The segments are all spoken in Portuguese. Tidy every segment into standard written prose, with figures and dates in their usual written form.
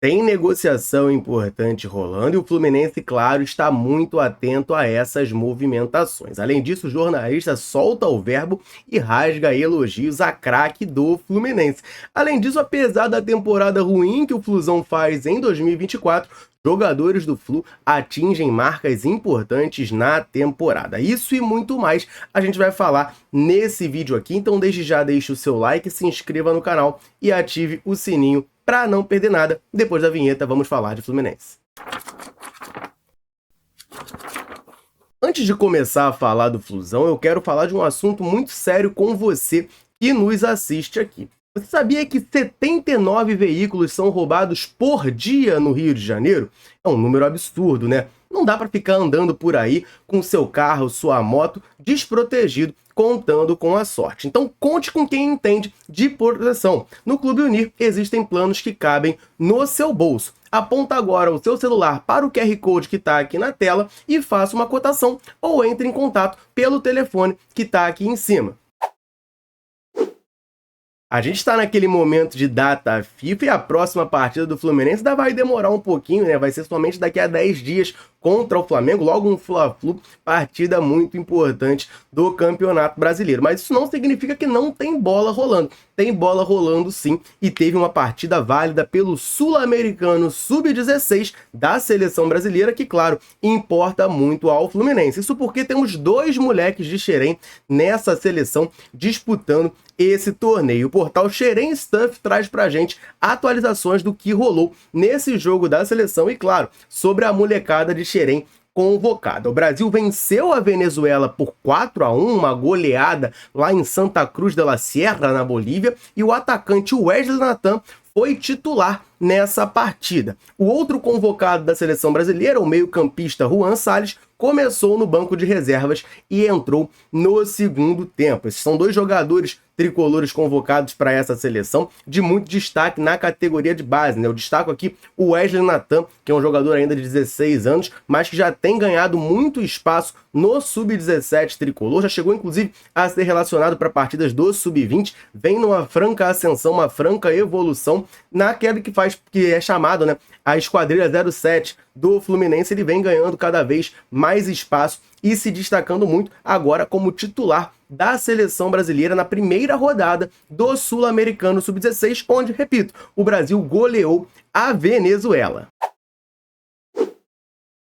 Tem negociação importante rolando e o Fluminense, claro, está muito atento a essas movimentações. Além disso, o jornalista solta o verbo e rasga elogios à craque do Fluminense. Além disso, apesar da temporada ruim que o Flusão faz em 2024, jogadores do Flu atingem marcas importantes na temporada. Isso e muito mais a gente vai falar nesse vídeo aqui, então desde já deixe o seu like, se inscreva no canal e ative o sininho para não perder nada. Depois da vinheta, vamos falar de Fluminense. Antes de começar a falar do Flusão, eu quero falar de um assunto muito sério com você que nos assiste aqui. Você sabia que 79 veículos são roubados por dia no Rio de Janeiro? É um número absurdo, né? Não dá para ficar andando por aí com seu carro, sua moto, desprotegido, contando com a sorte. Então conte com quem entende de proteção. No Clube Unir existem planos que cabem no seu bolso. Aponta agora o seu celular para o QR Code que está aqui na tela e faça uma cotação ou entre em contato pelo telefone que está aqui em cima. A gente está naquele momento de data FIFA e a próxima partida do Fluminense ainda vai demorar um pouquinho, né? Vai ser somente daqui a 10 dias contra o Flamengo, logo um Fla-Flu, partida muito importante do Campeonato Brasileiro. Mas isso não significa que não tem bola rolando. Tem bola rolando sim, e teve uma partida válida pelo Sul-Americano Sub-16 da Seleção Brasileira, que, claro, importa muito ao Fluminense. Isso porque temos dois moleques de Xerém nessa seleção disputando esse torneio. O portal Xerém Stuff traz pra gente atualizações do que rolou nesse jogo da seleção e, claro, sobre a molecada de Xerém convocada. O Brasil venceu a Venezuela por 4-1, uma goleada lá em Santa Cruz de la Sierra, na Bolívia, e o atacante Wesley Natan foi titular nessa partida. O outro convocado da seleção brasileira, o meio-campista Juan Salles, começou no banco de reservas e entrou no segundo tempo. Esses são dois jogadores tricolores convocados para essa seleção, de muito destaque na categoria de base, né? Eu destaco aqui o Wesley Natan, que é um jogador ainda de 16 anos, mas que já tem ganhado muito espaço no Sub-17 tricolor, já chegou inclusive a ser relacionado para partidas do Sub-20, vem numa franca ascensão, uma franca evolução naquele que é chamado, né, a Esquadrilha 07 do Fluminense. Ele vem ganhando cada vez mais espaço e se destacando muito agora como titular da seleção brasileira na primeira rodada do Sul-Americano Sub-16, onde, repito, o Brasil goleou a Venezuela.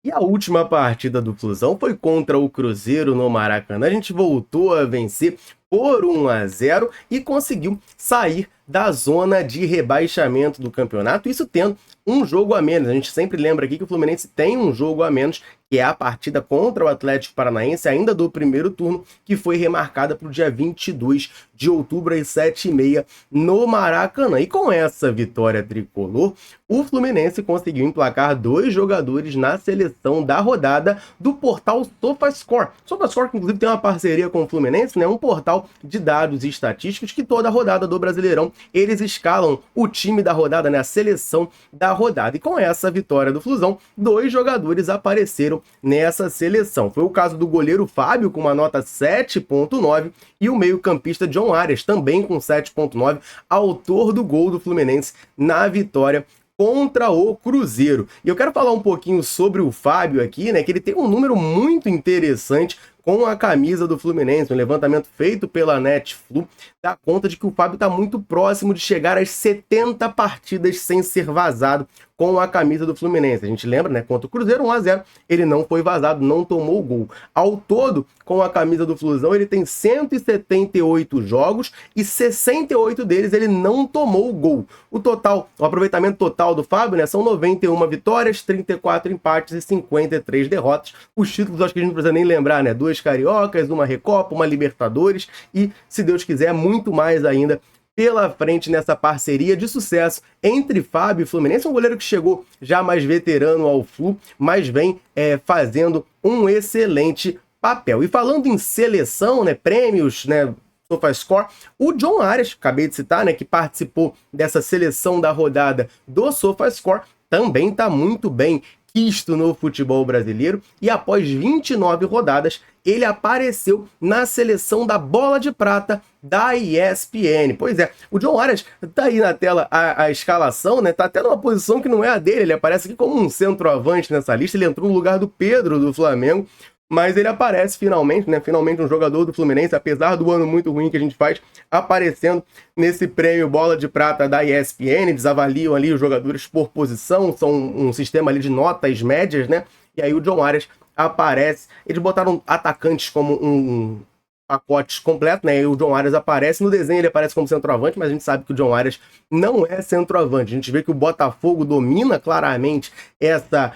E a última partida do Flusão foi contra o Cruzeiro no Maracanã. A gente voltou a vencer por 1-0 e conseguiu sair da zona de rebaixamento do campeonato, isso tendo um jogo a menos. A gente sempre lembra aqui que o Fluminense tem um jogo a menos, que é a partida contra o Atlético Paranaense, ainda do primeiro turno, que foi remarcada para o dia 22 de outubro, às 7h30, no Maracanã. E com essa vitória tricolor, o Fluminense conseguiu emplacar dois jogadores na seleção da rodada do portal SofaScore. SofaScore, que inclusive tem uma parceria com o Fluminense, né? Um portal de dados e estatísticos que toda rodada do Brasileirão eles escalam o time da rodada, né? A seleção da rodada. E com essa vitória do Flusão, dois jogadores apareceram nessa seleção. Foi o caso do goleiro Fábio, com uma nota 7.9, e o meio-campista John Arias, também com 7.9, autor do gol do Fluminense na vitória contra o Cruzeiro. E eu quero falar um pouquinho sobre o Fábio aqui, né? Que ele tem um número muito interessante com a camisa do Fluminense. Um levantamento feito pela Netflu dá conta de que o Fábio está muito próximo de chegar às 70 partidas sem ser vazado com a camisa do Fluminense. A gente lembra, né? Contra o Cruzeiro, 1-0, ele não foi vazado, não tomou o gol. Ao todo, com a camisa do Flusão, ele tem 178 jogos e 68 deles ele não tomou o gol. O aproveitamento total do Fábio, né, são 91 vitórias, 34 empates e 53 derrotas. Os títulos, acho que a gente não precisa nem lembrar, né? 2 cariocas, uma Recopa, uma Libertadores e, se Deus quiser, muito mais ainda pela frente nessa parceria de sucesso entre Fábio e Fluminense. Um goleiro que chegou já mais veterano ao Flu, mas vem fazendo um excelente papel. E falando em seleção, né, prêmios, né, SofaScore, o John Arias, acabei de citar, né, que participou dessa seleção da rodada do SofaScore, também está muito bem quisto no futebol brasileiro e após 29 rodadas ele apareceu na seleção da Bola de Prata da ESPN. Pois é, o John Arias tá aí na tela a escalação, né? Tá até numa posição que não é a dele, ele aparece aqui como um centroavante nessa lista, ele entrou no lugar do Pedro do Flamengo, mas ele aparece finalmente, né? Finalmente um jogador do Fluminense, apesar do ano muito ruim que a gente faz, aparecendo nesse prêmio Bola de Prata da ESPN. Eles avaliam ali os jogadores por posição, são um sistema ali de notas médias, né? E aí o John Arias aparece. Eles botaram atacantes como um pacote completo, né? E o John Arias aparece. No desenho ele aparece como centroavante, mas a gente sabe que o John Arias não é centroavante. A gente vê que o Botafogo domina claramente essa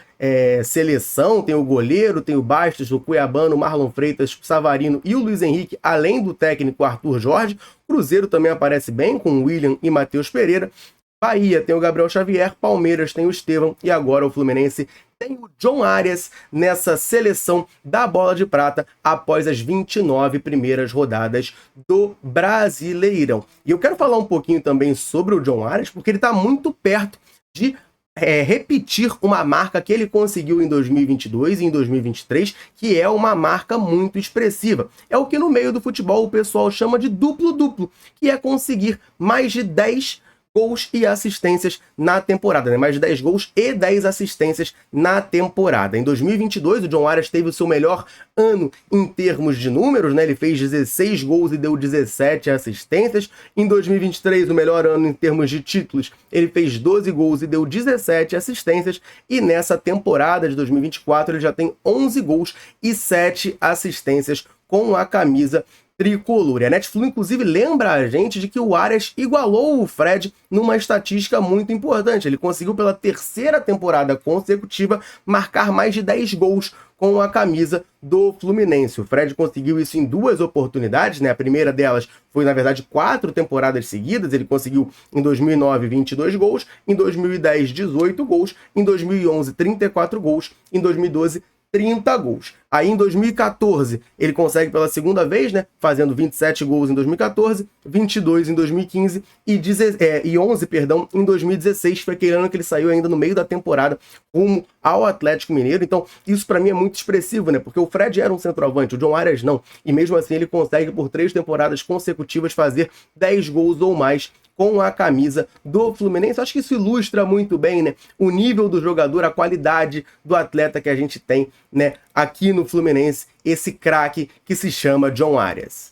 seleção. Tem o goleiro, tem o Bastos, o Cuiabano, o Marlon Freitas, o Savarino e o Luiz Henrique, além do técnico Arthur Jorge. O Cruzeiro também aparece bem, com o William e Matheus Pereira. Bahia tem o Gabriel Xavier, Palmeiras tem o Estevão e agora o Fluminense tem o John Arias nessa seleção da Bola de Prata após as 29 primeiras rodadas do Brasileirão. E eu quero falar um pouquinho também sobre o John Arias, porque ele está muito perto de repetir uma marca que ele conseguiu em 2022 e em 2023, que é uma marca muito expressiva. É o que no meio do futebol o pessoal chama de duplo-duplo, que é conseguir mais de 10 gols e assistências na temporada, né? Mais de 10 gols e 10 assistências na temporada. Em 2022, o John Arias teve o seu melhor ano em termos de números, né? Ele fez 16 gols e deu 17 assistências. Em 2023, o melhor ano em termos de títulos, ele fez 12 gols e deu 17 assistências. E nessa temporada de 2024, ele já tem 11 gols e 7 assistências com a camisa tricolor. E a Netflix, inclusive, lembra a gente de que o Arias igualou o Fred numa estatística muito importante. Ele conseguiu, pela terceira temporada consecutiva, marcar mais de 10 gols com a camisa do Fluminense. O Fred conseguiu isso em 2 oportunidades, né? A primeira delas foi, na verdade, 4 temporadas seguidas. Ele conseguiu, em 2009, 22 gols, em 2010, 18 gols, em 2011, 34 gols, em 2012, 30 gols. Aí em 2014 ele consegue pela segunda vez, né, fazendo 27 gols em 2014, 22 em 2015 e 11, perdão, em 2016. Foi aquele ano que ele saiu ainda no meio da temporada rumo ao Atlético Mineiro. Então isso para mim é muito expressivo, né, porque o Fred era um centroavante, o John Arias não. E mesmo assim ele consegue por 3 temporadas consecutivas fazer 10 gols ou mais com a camisa do Fluminense. Acho que isso ilustra muito bem, né, o nível do jogador, a qualidade do atleta que a gente tem, né, aqui no Fluminense, esse craque que se chama John Arias.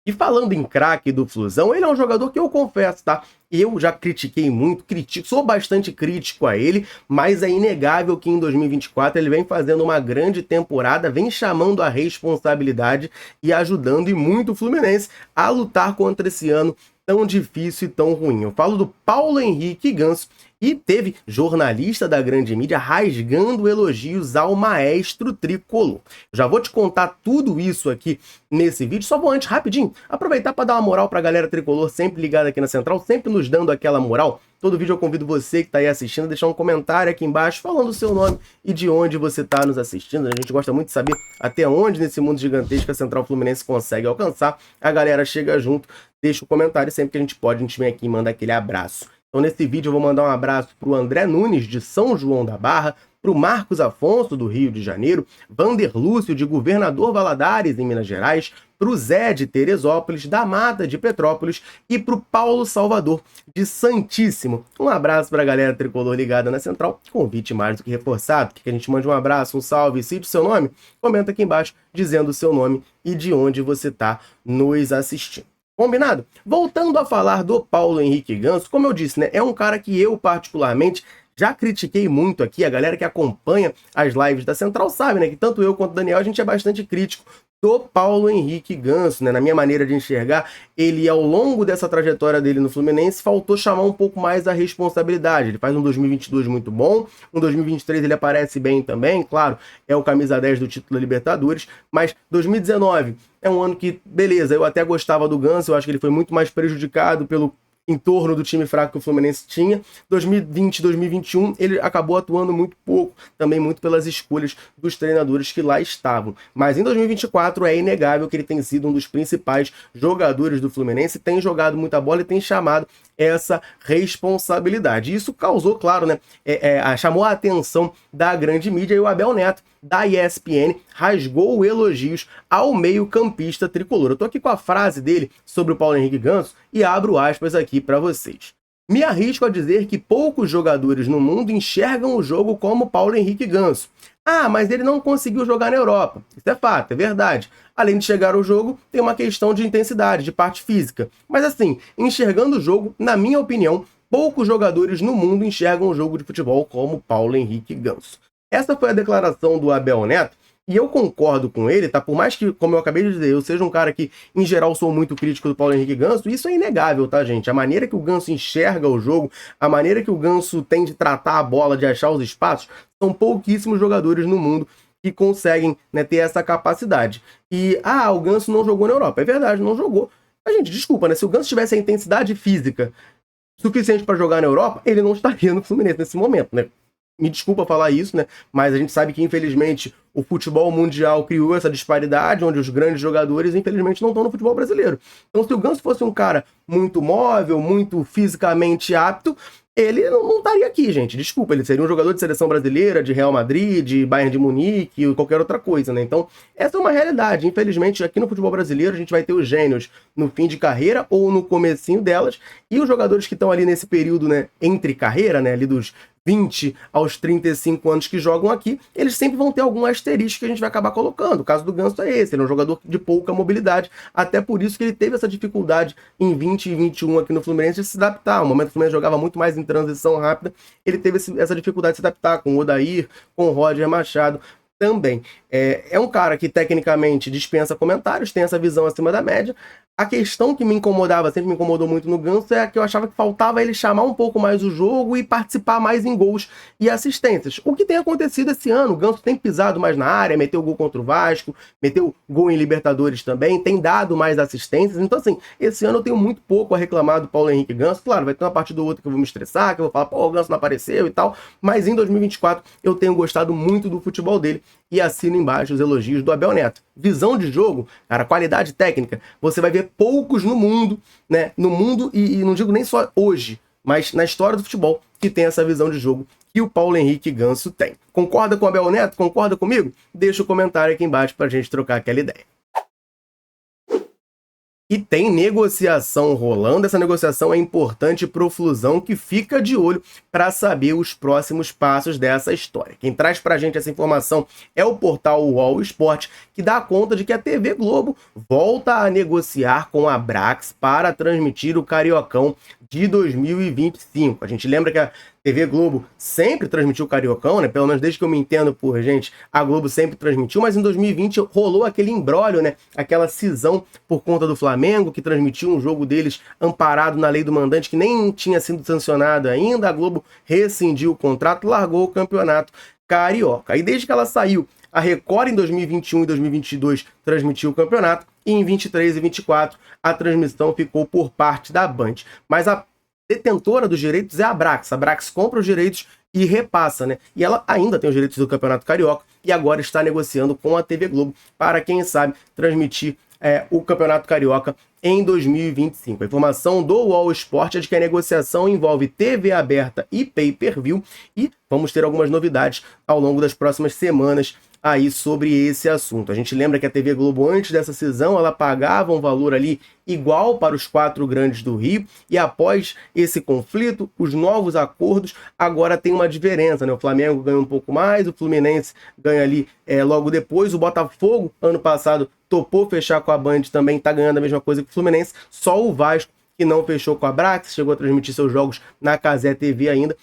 E falando em craque do Flusão, ele é um jogador que eu confesso, tá? Eu já critiquei muito, sou bastante crítico a ele, mas é inegável que em 2024 ele vem fazendo uma grande temporada, vem chamando a responsabilidade e ajudando e muito o Fluminense a lutar contra esse ano tão difícil e tão ruim. Eu falo do Paulo Henrique Ganso, e teve jornalista da grande mídia rasgando elogios ao maestro tricolor. Já vou te contar tudo isso aqui nesse vídeo, só vou antes, rapidinho, aproveitar para dar uma moral para a galera tricolor, sempre ligada aqui na Central, sempre nos dando aquela moral. Todo vídeo eu convido você que está aí assistindo a deixar um comentário aqui embaixo falando o seu nome e de onde você está nos assistindo. A gente gosta muito de saber até onde nesse mundo gigantesco a Central Fluminense consegue alcançar. A galera chega junto, deixa o comentário, sempre que a gente pode, a gente vem aqui e manda aquele abraço. Então nesse vídeo eu vou mandar um abraço para o André Nunes, de São João da Barra, para o Marcos Afonso, do Rio de Janeiro, Vander Lúcio, de Governador Valadares, em Minas Gerais, para o Zé, de Teresópolis, da Mata, de Petrópolis, e para o Paulo Salvador, de Santíssimo. Um abraço para a galera tricolor ligada na Central, convite mais do que reforçado, que a gente mande um abraço, um salve, cite o seu nome, comenta aqui embaixo dizendo o seu nome e de onde você está nos assistindo. Combinado? Voltando a falar do Paulo Henrique Ganso, como eu disse, né, é um cara que eu particularmente já critiquei muito aqui. A galera que acompanha as lives da Central sabe, né, que tanto eu quanto o Daniel a gente é bastante crítico do Paulo Henrique Ganso, né? Na minha maneira de enxergar, ele ao longo dessa trajetória dele no Fluminense faltou chamar um pouco mais a responsabilidade. Ele faz um 2022 muito bom, um 2023 ele aparece bem também, claro, é o camisa 10 do título da Libertadores, mas 2019 é um ano que, beleza, eu até gostava do Ganso, eu acho que ele foi muito mais prejudicado pelo entorno do time fraco que o Fluminense tinha. 2020, 2021, ele acabou atuando muito pouco, também muito pelas escolhas dos treinadores que lá estavam. Mas em 2024 é inegável que ele tem sido um dos principais jogadores do Fluminense, tem jogado muita bola e tem chamado essa responsabilidade. Isso causou, claro, né, chamou a atenção da grande mídia, e o Abel Neto, da ESPN, rasgou elogios ao meio-campista tricolor. Eu tô aqui com a frase dele sobre o Paulo Henrique Ganso e abro aspas aqui para vocês. Me arrisco a dizer que poucos jogadores no mundo enxergam o jogo como Paulo Henrique Ganso. Ah, mas ele não conseguiu jogar na Europa. Isso é fato, é verdade. Além de chegar ao jogo, tem uma questão de intensidade, de parte física. Mas assim, enxergando o jogo, na minha opinião, poucos jogadores no mundo enxergam o jogo de futebol como Paulo Henrique Ganso. Essa foi a declaração do Abel Neto, e eu concordo com ele, tá? Por mais que, como eu acabei de dizer, eu seja um cara que, em geral, sou muito crítico do Paulo Henrique Ganso, isso é inegável, tá, gente? A maneira que o Ganso enxerga o jogo, a maneira que o Ganso tem de tratar a bola, de achar os espaços, são pouquíssimos jogadores no mundo que conseguem, né, ter essa capacidade. E, o Ganso não jogou na Europa. É verdade, não jogou. Mas, gente, desculpa, né? Se o Ganso tivesse a intensidade física suficiente para jogar na Europa, ele não estaria no Fluminense nesse momento, né? Me desculpa falar isso, né? Mas a gente sabe que, infelizmente, o futebol mundial criou essa disparidade, onde os grandes jogadores, infelizmente, não estão no futebol brasileiro. Então, se o Ganso fosse um cara muito móvel, muito fisicamente apto, ele não estaria aqui, gente. Desculpa, ele seria um jogador de seleção brasileira, de Real Madrid, de Bayern de Munique, ou qualquer outra coisa, né? Então, essa é uma realidade. Infelizmente, aqui no futebol brasileiro, a gente vai ter os gênios no fim de carreira ou no comecinho delas, e os jogadores que estão ali nesse período, né, entre carreira, né, ali dos 20 aos 35 anos que jogam aqui, eles sempre vão ter algum asterisco que a gente vai acabar colocando. O caso do Ganso é esse, ele é um jogador de pouca mobilidade, até por isso que ele teve essa dificuldade em 20 e 21 aqui no Fluminense de se adaptar. No momento que o Fluminense jogava muito mais em transição rápida, ele teve essa dificuldade de se adaptar com o Odair, com o Roger Machado também. É um cara que tecnicamente dispensa comentários, tem essa visão acima da média. A questão que me incomodava, sempre me incomodou muito no Ganso, é que eu achava que faltava ele chamar um pouco mais o jogo e participar mais em gols e assistências. O que tem acontecido esse ano, o Ganso tem pisado mais na área, meteu gol contra o Vasco, meteu gol em Libertadores também, tem dado mais assistências. Então, assim, esse ano eu tenho muito pouco a reclamar do Paulo Henrique Ganso. Claro, vai ter uma partida ou outra que eu vou me estressar, que eu vou falar, pô, o Ganso não apareceu e tal, mas em 2024 eu tenho gostado muito do futebol dele e assino embaixo os elogios do Abel Neto. Visão de jogo, cara, qualidade técnica, você vai ver poucos no mundo, né? No mundo, e não digo nem só hoje, mas na história do futebol, que tem essa visão de jogo que o Paulo Henrique Ganso tem. Concorda com o Abel Neto? Concorda comigo? Deixa o comentário aqui embaixo pra gente trocar aquela ideia. E tem negociação rolando. Essa negociação é importante para o Flusão, que fica de olho para saber os próximos passos dessa história. Quem traz para a gente essa informação é o portal UOL Esporte, que dá conta de que a TV Globo volta a negociar com a Brax para transmitir o Cariocão de 2025. A gente lembra que a TV Globo sempre transmitiu o Cariocão, né? Pelo menos desde que eu me entendo por gente, a Globo sempre transmitiu, mas em 2020 rolou aquele imbróglio, né? Aquela cisão por conta do Flamengo, que transmitiu um jogo deles amparado na lei do mandante, que nem tinha sido sancionado ainda. A Globo rescindiu o contrato, largou o campeonato carioca. E desde que ela saiu, a Record em 2021 e 2022 transmitiu o campeonato, e em 23 e 24 a transmissão ficou por parte da Band. Mas a detentora dos direitos é a Brax. A Brax compra os direitos e repassa, né? E ela ainda tem os direitos do Campeonato Carioca e agora está negociando com a TV Globo para, quem sabe, transmitir o Campeonato Carioca em 2025. A informação do UOL Esporte é de que a negociação envolve TV aberta e pay-per-view, e vamos ter algumas novidades ao longo das próximas semanas aí sobre esse assunto. A gente lembra que a TV Globo, antes dessa cisão, ela pagava um valor ali igual para os 4 grandes do Rio, e após esse conflito, os novos acordos agora tem uma diferença, né? O Flamengo ganha um pouco mais, o Fluminense ganha ali logo depois, o Botafogo, ano passado, topou fechar com a Band, também está ganhando a mesma coisa que o Fluminense, só o Vasco, que não fechou com a Brax, chegou a transmitir seus jogos na Cazé TV ainda,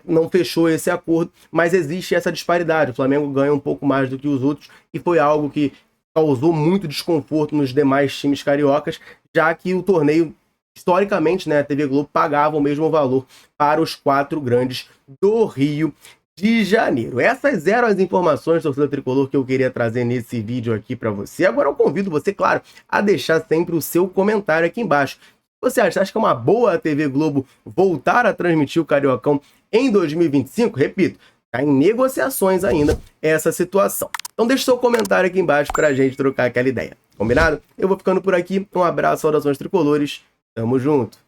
não fechou esse acordo, mas existe essa disparidade. O Flamengo ganha um pouco mais do que os outros, e foi algo que causou muito desconforto nos demais times cariocas, já que o torneio, historicamente, né, a TV Globo pagava o mesmo valor para os 4 grandes do Rio de Janeiro. Essas eram as informações, torcedor tricolor, que eu queria trazer nesse vídeo aqui para você. Agora eu convido você, claro, a deixar sempre o seu comentário aqui embaixo. Você acha que é uma boa a TV Globo voltar a transmitir o Cariocão em 2025? Repito, está em negociações ainda essa situação. Então deixe seu comentário aqui embaixo para a gente trocar aquela ideia. Combinado? Eu vou ficando por aqui. Um abraço, saudações tricolores. Tamo junto.